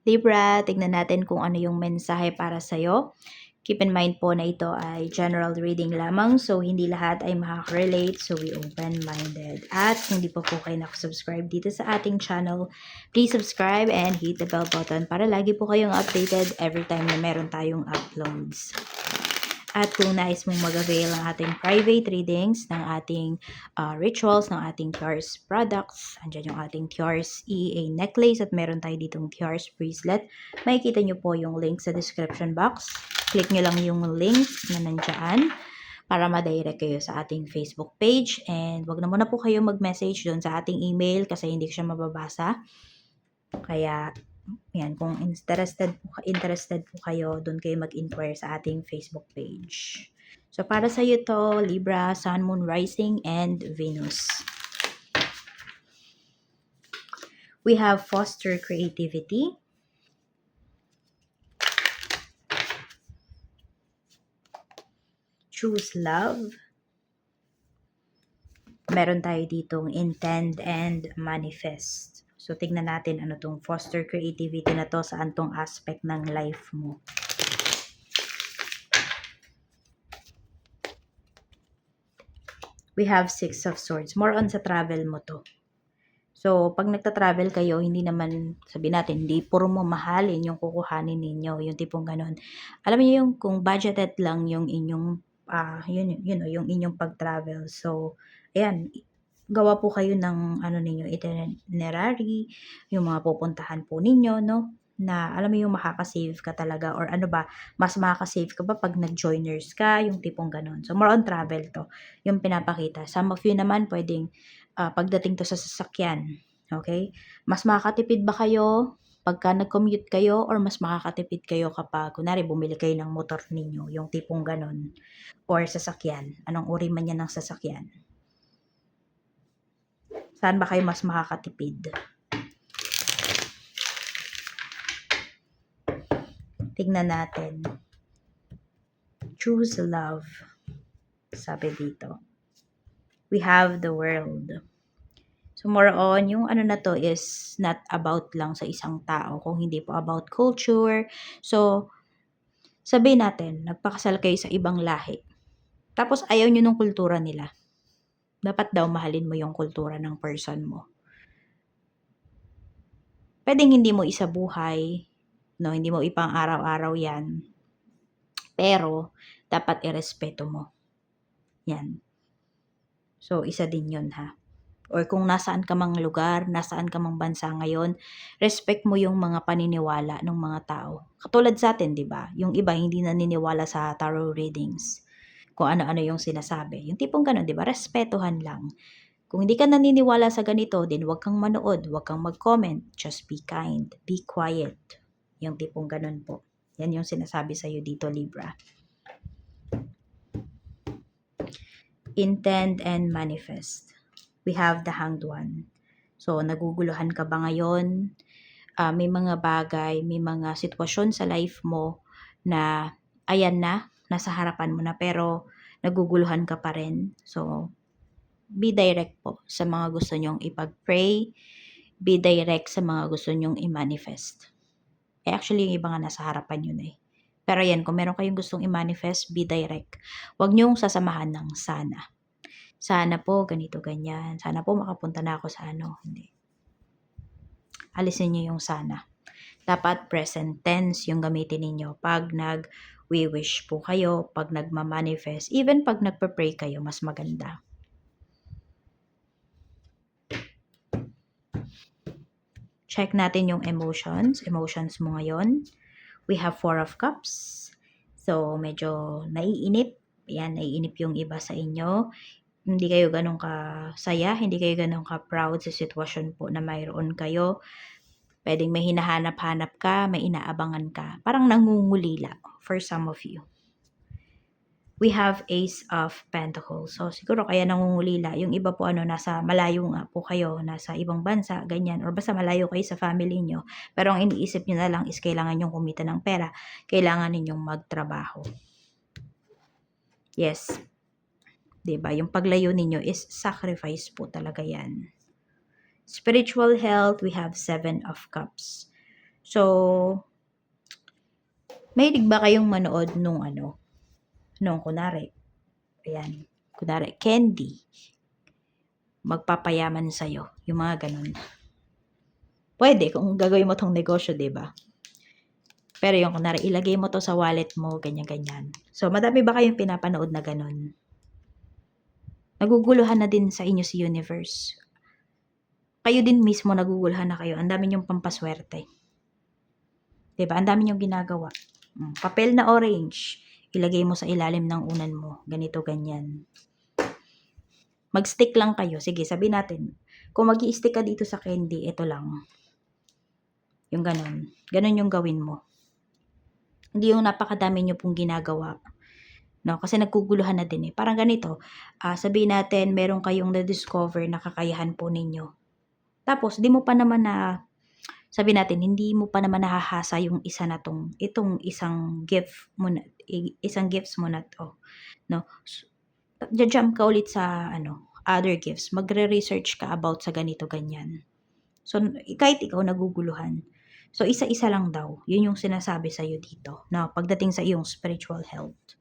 Libra, tignan natin kung ano yung mensahe para sa'yo. Keep in mind po na ito ay general reading lamang, so hindi lahat ay makaka-relate, so be open-minded. At kung di pa po kayo nakasubscribe dito sa ating channel, please subscribe and hit the bell button para lagi po kayong updated every time na meron tayong uploads. At kung nais mong mag-avail ng ating private readings, ng ating rituals, ng ating Tiars products, andyan yung ating Tiars EA necklace at meron tayo ditong Tiars bracelet. Makikita nyo po yung link sa description box. Click nyo lang yung link na nandyan para ma-direct kayo sa ating Facebook page. And wag na muna po kayo mag-message doon sa ating email kasi hindi ko siya mababasa. Kaya yan, kung interested po kayo, doon kayo mag-inquire sa ating Facebook page. So, para sa iyo to, Libra, Sun, Moon, Rising, and Venus. We have foster creativity. Choose love. Meron tayo ditong intend and manifest. So, tignan natin ano tong foster creativity na to, saan tong aspect ng life mo. We have Six of Swords. More on sa travel mo to. So, pag nagta-travel kayo, hindi naman, sabi natin, hindi puro mamahalin yung kukuhanin ninyo, yung tipong ganun. Alam niyo yung kung budgeted lang yung inyong, yung inyong pag-travel. So, ayan, gawa po kayo ng, ninyo, itinerary, yung mga pupuntahan po ninyo, no? Na, alam mo yung makakasave ka talaga, or ano ba, mas makakasave ka ba pag nag-joiners ka, yung tipong ganun. So, more on travel to, yung pinapakita. Some of you naman, pwedeng, pagdating to sa sasakyan, okay? Mas makakatipid ba kayo pagka nag-commute kayo or mas makakatipid kayo kapag, kunwari, bumili kayo ng motor ninyo, yung tipong ganon, or sasakyan, anong uri man yan ng sasakyan? Saan ba kayo mas makakatipid? Tignan natin. Choose love. Sabi dito. We have the world. So, more on, yung ano na to is not about lang sa isang tao, kung hindi po about culture. So, sabihin natin, nagpakasal kayo sa ibang lahi. Tapos, ayaw nyo ng kultura nila. Dapat daw mahalin mo yung kultura ng person mo. Pwedeng hindi mo isabuhay, no? Hindi mo ipang araw-araw yan. Pero, dapat irespeto mo. Yan. So, isa din yun, ha? Or kung nasaan ka mang lugar, nasaan ka mang bansa ngayon, respect mo yung mga paniniwala ng mga tao. Katulad sa atin, di ba? Yung iba hindi naniniwala sa tarot readings. Kung ano-ano yung sinasabi. Yung tipong ganun, di ba? Respetuhan lang. Kung hindi ka naniniwala sa ganito, din huwag kang manood, huwag kang mag-comment. Just be kind, be quiet. Yung tipong ganun po. Yan yung sinasabi sa'yo dito, Libra. Intend and manifest. We have the Hanged One. So, naguguluhan ka ba ngayon? May mga bagay, may mga sitwasyon sa life mo na ayan na, nasa harapan mo na, pero naguguluhan ka pa rin. So, be direct po sa mga gusto nyong ipag-pray. Be direct sa mga gusto nyong i-manifest. Actually, yung iba nga nasa harapan yun eh. Pero yan, kung meron kayong gustong i-manifest, be direct. Huwag nyong sasamahan ng sana. Sana po, ganito, ganyan. Sana po makapunta na ako sa ano. Hindi. Alisin nyo yung sana. Dapat present tense yung gamitin ninyo. Pag nag-wish po kayo, pag nagma-manifest, even pag nagpa-pray kayo, mas maganda. Check natin yung emotions mo ngayon. We have Four of Cups. So, medyo naiinip. Yan, naiinip yung iba sa inyo. Hindi kayo ganun ka-saya, hindi kayo ganun ka-proud sa sitwasyon po na mayroon kayo. Pwedeng may hinahanap-hanap ka, may inaabangan ka. Parang nangungulila for some of you. We have Ace of Pentacles. So, siguro kaya nangungulila. Yung iba po, nasa malayo nga po kayo, nasa ibang bansa, ganyan. Or basta malayo kayo sa family nyo. Pero ang iniisip nyo na lang is kailangan nyong kumita ng pera. Kailangan ninyong magtrabaho. Yes. Diba? Yung paglayo ninyo is sacrifice po talaga yan. Spiritual health, we have Seven of Cups. So, mahilig ba kayong manood nung kunwari, ayan, kunwari, candy, magpapayaman sa'yo, yung mga ganun. Pwede kung gagawin mo tong negosyo, 'di ba? Pero yung kunwari, ilagay mo to sa wallet mo, ganyan-ganyan. So, madami ba kayong pinapanood na ganun? Naguguluhan na din sa inyo si universe. Kayo din mismo naguguluhan na kayo. Ang dami niyong pampaswerte. 'Di ba? Ang dami niyong ginagawa. Papel na orange, ilagay mo sa ilalim ng unan mo. Ganito, ganyan. Mag-stick lang kayo. Sige, sabi natin. Kung mag-i-stick ka dito sa candy, ito lang. Yung ganun. Ganun yung gawin mo. Hindi yung napakadami niyo pong ginagawa. No? Kasi nagkuguluhan na din eh. Parang ganito. Sabihin natin, meron kayong na-discover na kakayahan po ninyo. Tapos, di mo pa naman sabi natin, hindi mo pa naman nahahasa yung isa na itong isang gift mo na, isang gifts mo na to. No? So, jump ka ulit sa other gifts. Magre-research ka about sa ganito, ganyan. So, kahit ikaw naguguluhan. So, isa-isa lang daw. Yun yung sinasabi sa'yo dito. No? Pagdating sa iyong spiritual health.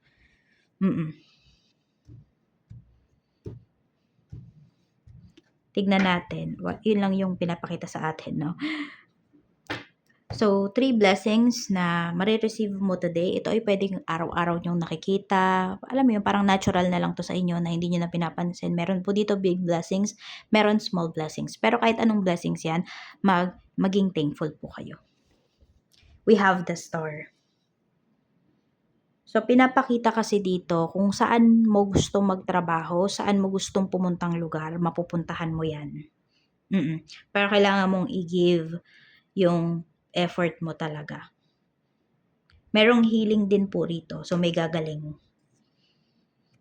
Tignan natin. Yun lang yung pinapakita sa atin, no? So, 3 blessings na marireceive mo today. Ito ay pwedeng araw-araw nyong nakikita. Alam mo yun, parang natural na lang to sa inyo na hindi nyo na pinapansin. Meron po dito big blessings, meron small blessings. Pero kahit anong blessings yan, maging thankful po kayo. We have the star. So, pinapakita kasi dito kung saan mo gustong magtrabaho, saan mo gustong pumuntang lugar, mapupuntahan mo yan. Pero kailangan mong i-give yung effort mo talaga. Merong healing din po rito. So, may gagaling.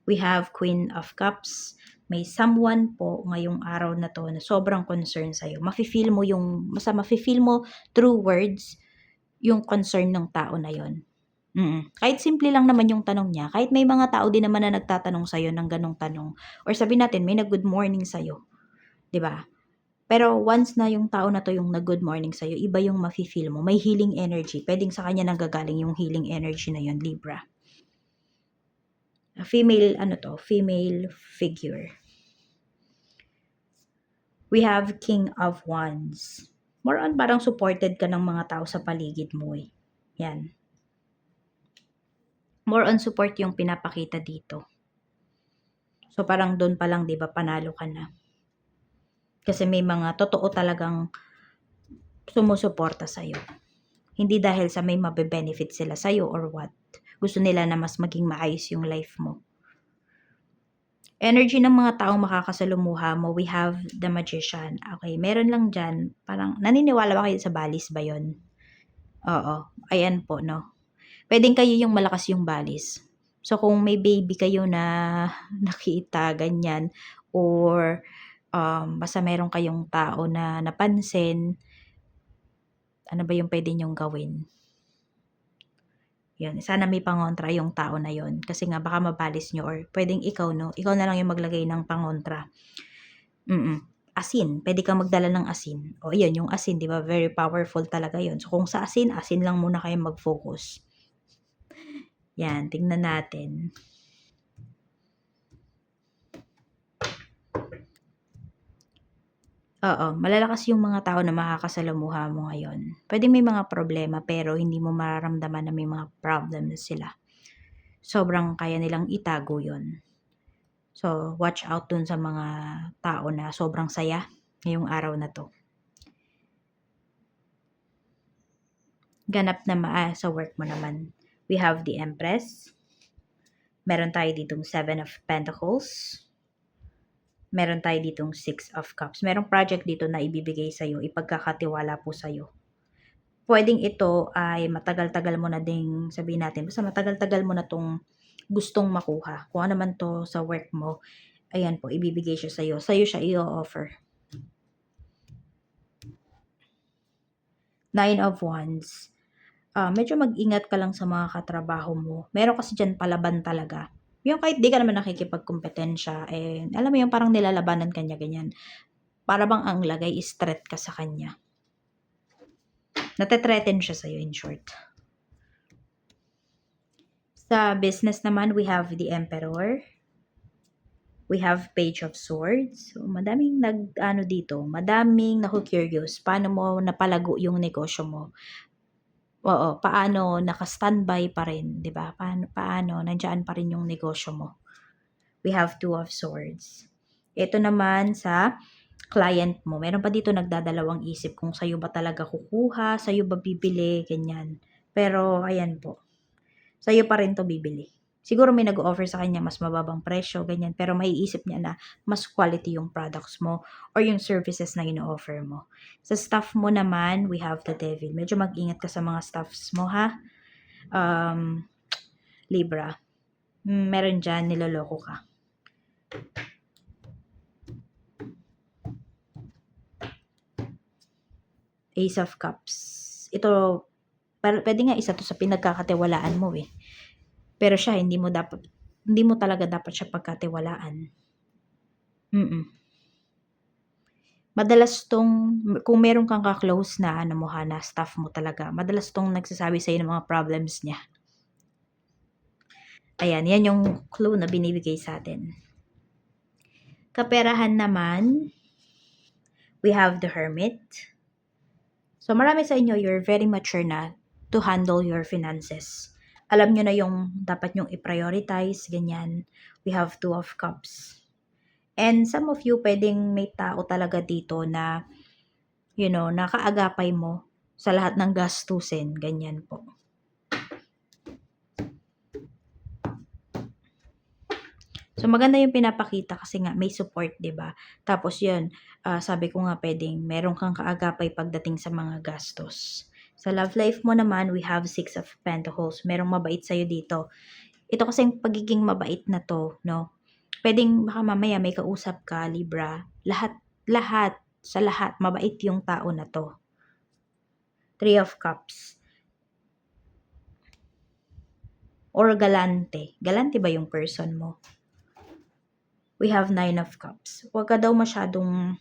We have Queen of Cups. May someone po ngayong araw na to na sobrang concerned sa'yo. Mafe-feel mo through words yung concern ng tao na yon. Kahit simple lang naman yung tanong niya, kahit may mga tao din naman na nagtatanong sa'yo ng ganong tanong, or sabi natin, may nag-good morning sa'yo. 'Di ba? Pero once na yung tao na to yung nag-good morning sa'yo, iba yung mafe-feel mo. May healing energy. Pwedeng sa kanya nanggagaling yung healing energy na yun, Libra. Female figure. We have King of Wands. More on parang supported ka ng mga tao sa paligid mo eh. Yan. More on support yung pinapakita dito. So parang doon pa lang 'di ba panalo ka na. Kasi may mga totoo talagang sumusuporta sa'yo. Hindi dahil sa may mabe-benefit sila sa'yo or what. Gusto nila na mas maging maayos yung life mo. Energy ng mga taong makakasalumuha mo, we have the Magician. Okay, meron lang dyan, parang naniniwala ba kayo sa balis ba yun? Oo, ayan po, no? Pwedeng kayo yung malakas yung balis. So, kung may baby kayo na nakita, ganyan, or basta meron kayong tao na napansin, ano ba yung pwede nyong gawin? Yun, sana may pangontra yung tao na yun. Kasi nga, baka mabalis nyo or pwedeng ikaw, no? Ikaw na lang yung maglagay ng pangontra. Asin. Pwede kang magdala ng asin. O, yun, yung asin, di ba? Very powerful talaga yun. So, kung sa asin lang muna kayo mag-focus. Yan, tingnan natin. Oo, malalakas yung mga tao na makakasalamuha mo ngayon. Pwede may mga problema pero hindi mo mararamdaman na may mga problems sila. Sobrang kaya nilang itago yun. So, watch out dun sa mga tao na sobrang saya ngayong araw na to. Ganap na sa work mo naman. We have the Empress. Meron tayo ditong 7 of Pentacles. Meron tayo ditong 6 of Cups. Merong project dito na ibibigay sa'yo, ipagkakatiwala po sa'yo. Pwedeng ito ay matagal-tagal mo na ding, sabihin natin, basta matagal-tagal mo na tong gustong makuha. Kung ano man to sa work mo, ayan po, ibibigay siya sa'yo. Sa'yo siya i-offer. 9 of Wands. Medyo mag-ingat ka lang sa mga katrabaho mo. Meron kasi dyan palaban talaga. Yung kahit di ka naman nakikipagkompetensya, alam mo yung parang nilalabanan kanya ganyan. Para bang ang lagay is threat ka sa kanya. Nate-threaten siya sa'yo, in short. Sa business naman, we have the Emperor. We have Page of Swords. So, madaming madaming naku-curious. Paano mo napalago yung negosyo mo? Oo, paano naka-standby pa rin, 'di ba? Paano nandiyan pa rin yung negosyo mo? We have Two of Swords. Ito naman sa client mo. Meron pa dito nagdadalawang isip kung sa'yo ba talaga kukuha, sa'yo ba bibili, ganyan. Pero, ayan po. Sa'yo pa rin to bibili. Siguro may nag-offer sa kanya mas mababang presyo, ganyan. Pero maiisip niya na mas quality yung products mo or yung services na ino-offer mo. Sa staff mo naman, we have the Devil. Medyo mag-ingat ka sa mga staffs mo, ha? Libra. Meron dyan, niloloko ka. Ace of Cups. Ito, pwede nga isa to sa pinagkakatiwalaan mo eh. Pero siya, hindi mo talaga dapat siya pagkatiwalaan. Madalas kung meron kang ka-close na na staff mo talaga, madalas nagsasabi sa'yo ng mga problems niya. Ayan, yan yung clue na binibigay sa atin. Kaperahan naman, we have the Hermit. So, marami sa inyo, you're very mature na to handle your finances. Alam nyo na yung dapat nyong i-prioritize, ganyan. We have Two of Cups. And some of you, pwedeng may tao talaga dito na, nakaagapay mo sa lahat ng gastusin, ganyan po. So, maganda yung pinapakita kasi nga may support, 'di ba? Tapos 'yun, sabi ko nga pwedeng meron kang kaagapay pagdating sa mga gastos. Sa love life mo naman, we have Six of Pentacles. Merong mabait sa'yo dito. Ito kasing pagiging mabait na to, no? Pwedeng baka mamaya may kausap ka, Libra. Sa lahat, mabait yung tao na to. Three of Cups. Or galante. Galante ba yung person mo? We have Nine of Cups. Huwag ka daw masyadong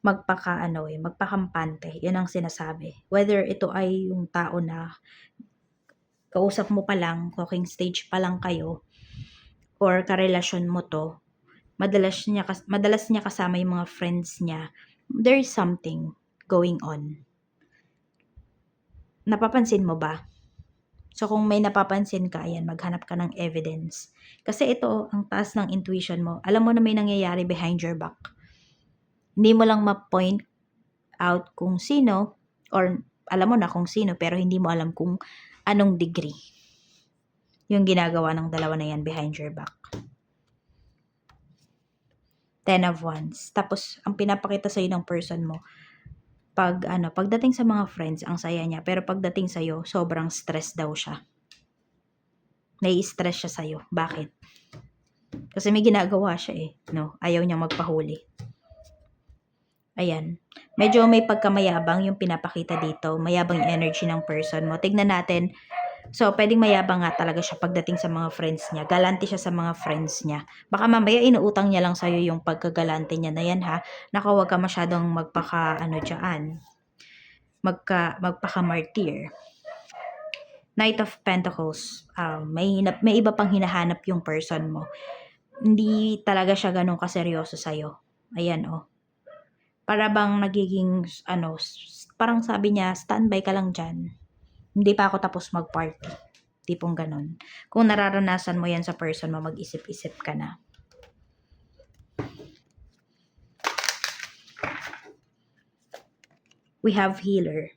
magpakampante. Yan ang sinasabi. Whether ito ay yung tao na kausap mo pa lang, talking stage pa lang kayo, or karelasyon mo to, madalas niya kasama yung mga friends niya. There is something going on. Napapansin mo ba? So, kung may napapansin ka, ayan, maghanap ka ng evidence. Kasi ito, ang taas ng intuition mo. Alam mo na may nangyayari behind your back. Hindi mo lang ma-point out kung sino, or alam mo na kung sino, pero hindi mo alam kung anong degree yung ginagawa ng dalawa na yan behind your back. Ten of Wands. Tapos, ang pinapakita sa'yo ng person mo, pagdating sa mga friends, ang saya niya. Pero pagdating sa'yo, sobrang stress daw siya. Nai-stress siya sa'yo. Bakit? Kasi may ginagawa siya eh. No? Ayaw niya magpahuli. Ayan. Medyo may pagkamayabang yung pinapakita dito. Mayabang yung energy ng person mo. Tignan natin. So, pwedeng mayabang nga talaga siya pagdating sa mga friends niya. Galante siya sa mga friends niya. Baka mamaya inuutang niya lang sa'yo yung pagkagalante niya na yan ha. Naku, huwag ka masyadong magpaka-martyr. Knight of Pentacles. May iba pang hinahanap yung person mo. Hindi talaga siya ganun kaseryoso sa'yo. Ayan oh. Para bang nagiging, parang sabi niya, standby ka lang dyan. Hindi pa ako tapos mag-party. Tipong ganun. Kung nararanasan mo yan sa person mo, mag-isip-isip ka na. We have Healer.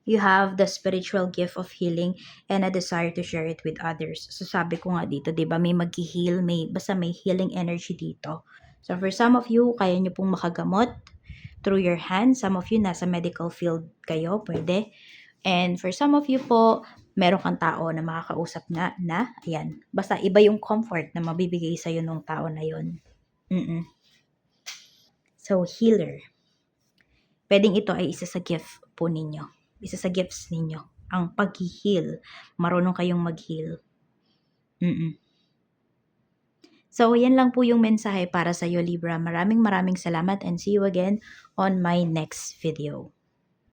You have the spiritual gift of healing and a desire to share it with others. So sabi ko nga dito, 'di ba, may mag-heal, basta may healing energy dito. So for some of you, kaya nyo pong makagamot through your hands. Some of you nasa medical field kayo, pwede. And for some of you po, meron kang tao na makakausap na ayan. Basta iba yung comfort na mabibigay sa'yo ng tao na yun. So, healer. Pwedeng ito ay isa sa gift po ninyo. Isa sa gifts ninyo. Ang pag-heal. Marunong kayong mag-heal. So, yan lang po yung mensahe para sa iyo, Libra. Maraming salamat and see you again on my next video.